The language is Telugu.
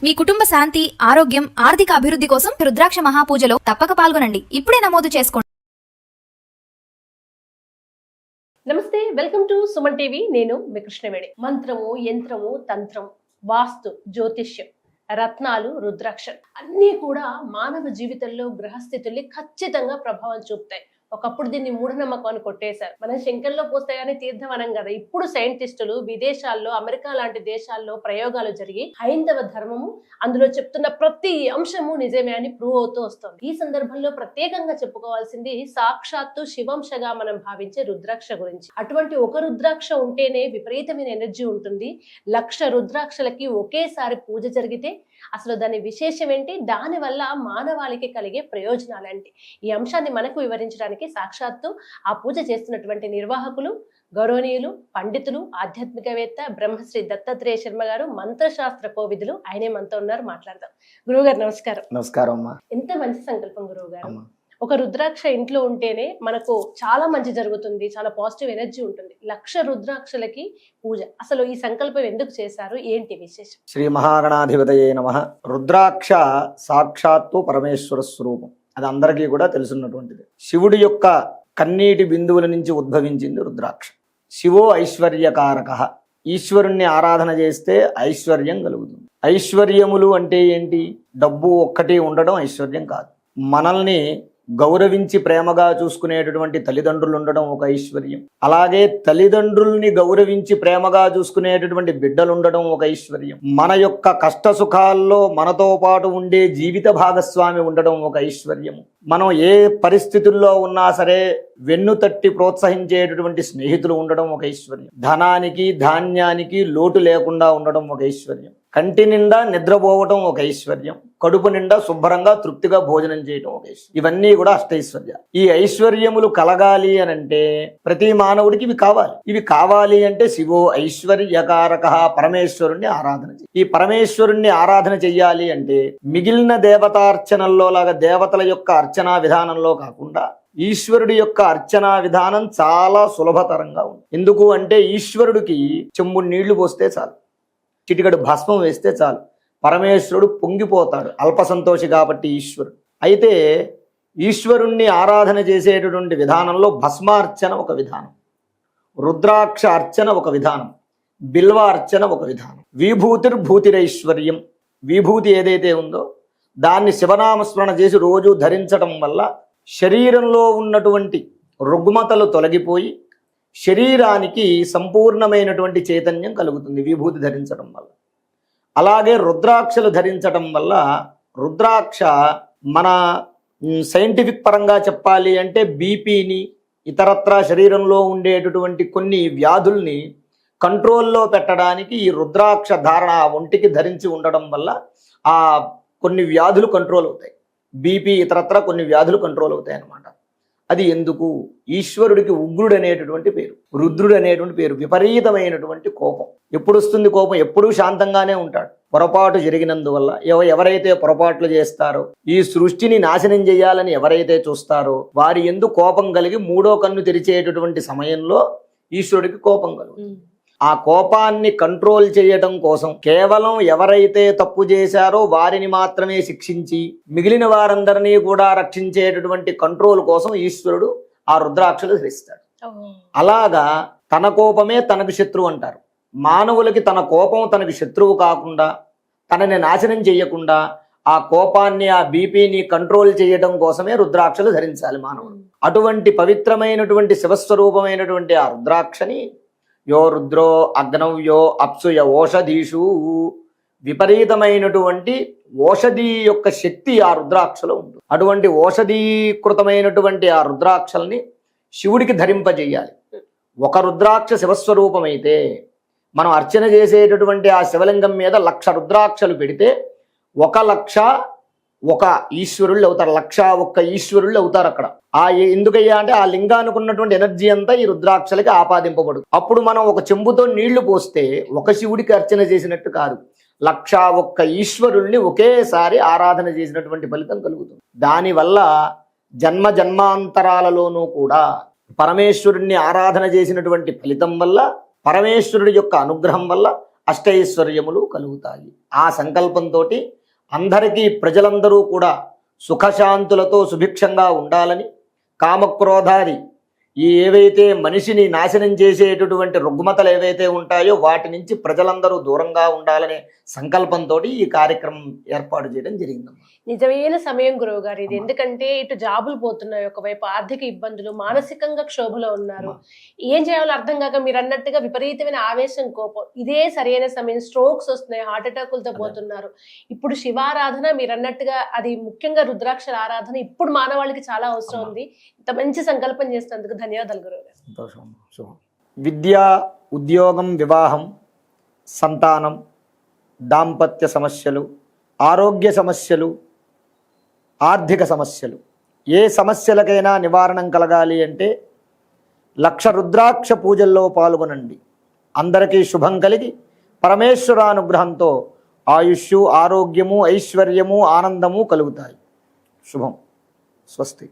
మీ కుటుంబ శాంతి, ఆరోగ్యం, ఆర్థిక అభివృద్ధి కోసం రుద్రాక్ష మహాపూజలో తప్పక పాల్గొనండి. ఇప్పుడే నమోదు చేసుకోండి. నమస్తే, వెల్కమ్ టు సుమన్ టీవీ. నేను మీ కృష్ణవేణి. మంత్రము, యంత్రము, తంత్రం, వాస్తు, జ్యోతిష్యం, రత్నాలు, రుద్రాక్ష అన్నీ కూడా మానవ జీవితంలో గ్రహస్థితుల్ని ఖచ్చితంగా ప్రభావం చూపుతాయి. ఒకప్పుడు దీన్ని మూఢనమ్మకం అని కొట్టేశారు. మనం శంకర్లో పోస్తే గానీ తీర్థం అనం కదా. ఇప్పుడు సైంటిస్టులు విదేశాల్లో, అమెరికా లాంటి దేశాల్లో ప్రయోగాలు జరిగి హైందవ ధర్మము అందులో చెప్తున్న ప్రతి అంశము నిజమే అని ప్రూవ్ అవుతూ వస్తుంది. ఈ సందర్భంలో ప్రత్యేకంగా చెప్పుకోవాల్సింది సాక్షాత్తు శివంశగా మనం భావించే రుద్రాక్ష గురించి. అటువంటి ఒక రుద్రాక్ష ఉంటేనే విపరీతమైన ఎనర్జీ ఉంటుంది. 1,00,000 రుద్రాక్షలకి ఒకేసారి పూజ జరిగితే అసలు దాని విశేషం ఏంటి, దాని వల్ల మానవాళికి కలిగే ప్రయోజనాలు ఏంటి, ఈ అంశాన్ని మనకు వివరించడానికి సాక్షాత్తు ఆ పూజ చేస్తున్నటువంటి నిర్వాహకులు, గౌరవనీయులు, పండితులు, ఆధ్యాత్మికవేత్త బ్రహ్మశ్రీ దత్తాత్రేయ శర్మ గారు, మంత్రశాస్త్ర కోవిదులు. ఆయనే మనతో ఉన్నారు, మాట్లాడదాం. గురువు గారు నమస్కారం. నమస్కారం అమ్మా. ఎంత మంచి సంకల్పం గురువు గారు. ఒక రుద్రాక్ష ఇంట్లో ఉంటేనే మనకు చాలా మంచి జరుగుతుంది, చాలా పాజిటివ్ ఎనర్జీ ఉంటుంది. 1,00,000 రుద్రాక్షలకి పూజ, అసలు ఈ సంకల్పం ఎందుకు చేశారు, ఏంటి విశేషం? శ్రీ మహాగణాధిపతయే నమః. రుద్రాక్ష సాక్షాత్తు పరమేశ్వర స్వరూపం, అది అందరికీ కూడా తెలుసున్నటువంటిది. శివుడి యొక్క కన్నీటి బిందువుల నుంచి ఉద్భవించింది రుద్రాక్ష. శివో ఐశ్వర్యకారక, ఈశ్వరుణ్ణి ఆరాధన చేస్తే ఐశ్వర్యం కలుగుతుంది. ఐశ్వర్యములు అంటే ఏంటి? డబ్బు ఒక్కటి ఉండడం ఐశ్వర్యం కాదు. మనల్ని గౌరవించి ప్రేమగా చూసుకునేటటువంటి తల్లిదండ్రులు ఉండడం ఒక ఐశ్వర్యం. అలాగే తల్లిదండ్రుల్ని గౌరవించి ప్రేమగా చూసుకునేటటువంటి బిడ్డలు ఉండడం ఒక ఐశ్వర్యం. మన యొక్క కష్ట సుఖాల్లో మనతో పాటు ఉండే జీవిత భాగస్వామి ఉండడం ఒక ఐశ్వర్యము. మనం ఏ పరిస్థితుల్లో ఉన్నా సరే వెన్ను తట్టి ప్రోత్సహించేటటువంటి స్నేహితులు ఉండడం ఒక ఐశ్వర్యం. ధనానికి, ధాన్యానికి లోటు లేకుండా ఉండడం ఒక ఐశ్వర్యం. కంటి నిండా నిద్రపోవటం ఒక ఐశ్వర్యం. కడుపు నిండా శుభ్రంగా తృప్తిగా భోజనం చేయటం ఒక ఐశ్వర్యం. ఇవన్నీ కూడా అష్టైశ్వర్య. ఈ ఐశ్వర్యములు కలగాలి అని అంటే ప్రతి మానవుడికి ఇవి కావాలి. ఇవి కావాలి అంటే శివో ఐశ్వర్యకారక, పరమేశ్వరుణ్ణి ఆరాధన చేయాలి. ఈ పరమేశ్వరుణ్ణి ఆరాధన చెయ్యాలి అంటే మిగిలిన దేవతార్చనల్లో లాగా దేవతల యొక్క అర్చనా విధానంలో కాకుండా ఈశ్వరుడి యొక్క అర్చనా విధానం చాలా సులభతరంగా ఉంది. ఎందుకు అంటే ఈశ్వరుడికి చెంబు నీళ్లు పోస్తే చాలు, చిటికడు భస్మం వేస్తే చాలు, పరమేశ్వరుడు పొంగిపోతాడు. అల్పసంతోషి కాబట్టి ఈశ్వరుడు. అయితే ఈశ్వరుణ్ణి ఆరాధన చేసేటటువంటి విధానంలో భస్మార్చన ఒక విధానం, రుద్రాక్ష అర్చన ఒక విధానం, బిల్వ అర్చన ఒక విధానం. విభూతిర్భూతిరైశ్వర్యం, విభూతి ఏదైతే ఉందో దాన్ని శివనామస్మరణ చేసి రోజు ధరించడం వల్ల శరీరంలో ఉన్నటువంటి రుగ్మతలు తొలగిపోయి శరీరానికి సంపూర్ణమైనటువంటి చైతన్యం కలుగుతుంది విభూతి ధరించడం వల్ల. అలాగే రుద్రాక్షలు ధరించడం వల్ల, రుద్రాక్ష మన సైంటిఫిక్ పరంగా చెప్పాలి అంటే బీపీని, ఇతరత్ర శరీరంలో ఉండేటటువంటి కొన్ని వ్యాధుల్ని కంట్రోల్లో పెట్టడానికి ఈ రుద్రాక్ష ధారణ ఒంటికి ధరించి ఉండడం వల్ల ఆ కొన్ని వ్యాధులు కంట్రోల్ అవుతాయి. బీపీ, ఇతరత్ర కొన్ని వ్యాధులు కంట్రోల్ అవుతాయి అన్నమాట. అది ఎందుకు? ఈశ్వరుడికి ఉగ్రుడు అనేటటువంటి పేరు, రుద్రుడు అనేటువంటి పేరు. విపరీతమైనటువంటి కోపం. ఎప్పుడు వస్తుంది కోపం? ఎప్పుడూ శాంతంగానే ఉంటాడు. పొరపాటు జరిగినందువల్ల ఎవరైతే పొరపాట్లు చేస్తారో, ఈ సృష్టిని నాశనం చేయాలని ఎవరైతే చూస్తారో వారి యందు కోపం కలిగి మూడో కన్ను తెరిచేటటువంటి సమయంలో ఈశ్వరుడికి కోపం కలుగుతుంది. ఆ కోపాన్ని కంట్రోల్ చేయడం కోసం కేవలం ఎవరైతే తప్పు చేశారో వారిని మాత్రమే శిక్షించి మిగిలిన వారందరినీ కూడా రక్షించేటటువంటి కంట్రోల్ కోసం ఈశ్వరుడు ఆ రుద్రాక్షలు ధరిస్తాడు. అలాగా తన కోపమే తనకు శత్రువు అంటారు. మానవులకి తన కోపం తనకు శత్రువు కాకుండా, తనని నాశనం చేయకుండా ఆ కోపాన్ని, ఆ బీపీని కంట్రోల్ చేయడం కోసమే రుద్రాక్షలు ధరించాలి మానవుడు. అటువంటి పవిత్రమైనటువంటి శివస్వరూపమైనటువంటి ఆ రుద్రాక్షని యో రుద్రో అగ్నవ్యో అప్సుయ ఓషధీషు, విపరీతమైనటువంటి ఓషధి యొక్క శక్తి ఆ రుద్రాక్షలో ఉంటుంది. అటువంటి ఓషధీకృతమైనటువంటి ఆ రుద్రాక్షల్ని శివుడికి ధరింపజేయాలి. ఒక రుద్రాక్ష శివస్వరూపమైతే మనం అర్చన చేసేటటువంటి ఆ శివలింగం మీద 1,00,000 రుద్రాక్షలు పెడితే 1,00,000 ఒక ఈశ్వరుళ్ళు అవుతారు. 1,01 ఈశ్వరుళ్ళు అవుతారు అక్కడ. ఎందుకయ్యా అంటే ఆ లింగానికి ఉన్నటువంటి ఎనర్జీ అంతా ఈ రుద్రాక్షలకి ఆపాదింపబడు. అప్పుడు మనం ఒక చెంబుతో నీళ్లు పోస్తే ఒక శివుడికి అర్చన చేసినట్టు కాదు, 1,01 ఈశ్వరుల్ని ఒకేసారి ఆరాధన చేసినటువంటి ఫలితం కలుగుతుంది. దానివల్ల జన్మ జన్మాంతరాలలోనూ కూడా పరమేశ్వరుణ్ణి ఆరాధన చేసినటువంటి ఫలితం వల్ల, పరమేశ్వరుడి యొక్క అనుగ్రహం వల్ల అష్టైశ్వర్యములు కలుగుతాయి. ఆ సంకల్పంతో అందరికీ ప్రజలందరూ కూడా సుఖశాంతులతో సుభిక్షంగా ఉండాలని, కామక్రోధాది ఈ ఏవైతే మనిషిని నాశనం చేసేటటువంటి రుగ్మతలు ఏవైతే ఉంటాయో వాటి నుంచి ప్రజలందరూ దూరంగా ఉండాలనే సంకల్పంతో ఈ కార్యక్రమం ఏర్పాటు చేయడం జరిగిందమ్మా. నిజమైన సమయం గురువు గారు ఇది. ఎందుకంటే ఇటు జాబులు పోతున్నాయి, ఒకవైపు ఆర్థిక ఇబ్బందులు, మానసికంగా క్షోభలో ఉన్నారు. ఏం చేయాలో అర్థం కాక మీరు అన్నట్టుగా విపరీతమైన ఆవేశం, కోపం, ఇదే సరైన సమయం. స్ట్రోక్స్ వస్తున్నాయి, హార్ట్ అటాకులతో పోతున్నారు. ఇప్పుడు శివారాధన మీరు అన్నట్టుగా అది ముఖ్యంగా రుద్రాక్షల ఆరాధన ఇప్పుడు మానవాళికి చాలా అవసరం ఉంది. ఇంత మంచి సంకల్పం చేసినందుకు ధన్యవాదాలు గురువు గారు. సంతోషం. శుభం. విద్య, ఉద్యోగం, వివాహం, సంతానం, దాంపత్య సమస్యలు, ఆరోగ్య సమస్యలు, ఆర్థిక సమస్యలు, ఏ సమస్యలకైనా నివారణం కలగాలి అంటే 1,00,000 రుద్రాక్ష పూజల్లో పాల్గొనండి. అందరికీ శుభం కలిగి పరమేశ్వరానుగ్రహంతో ఆయుష్షు, ఆరోగ్యము, ఐశ్వర్యము, ఆనందము కలుగుతాయి. శుభం. స్వస్తి.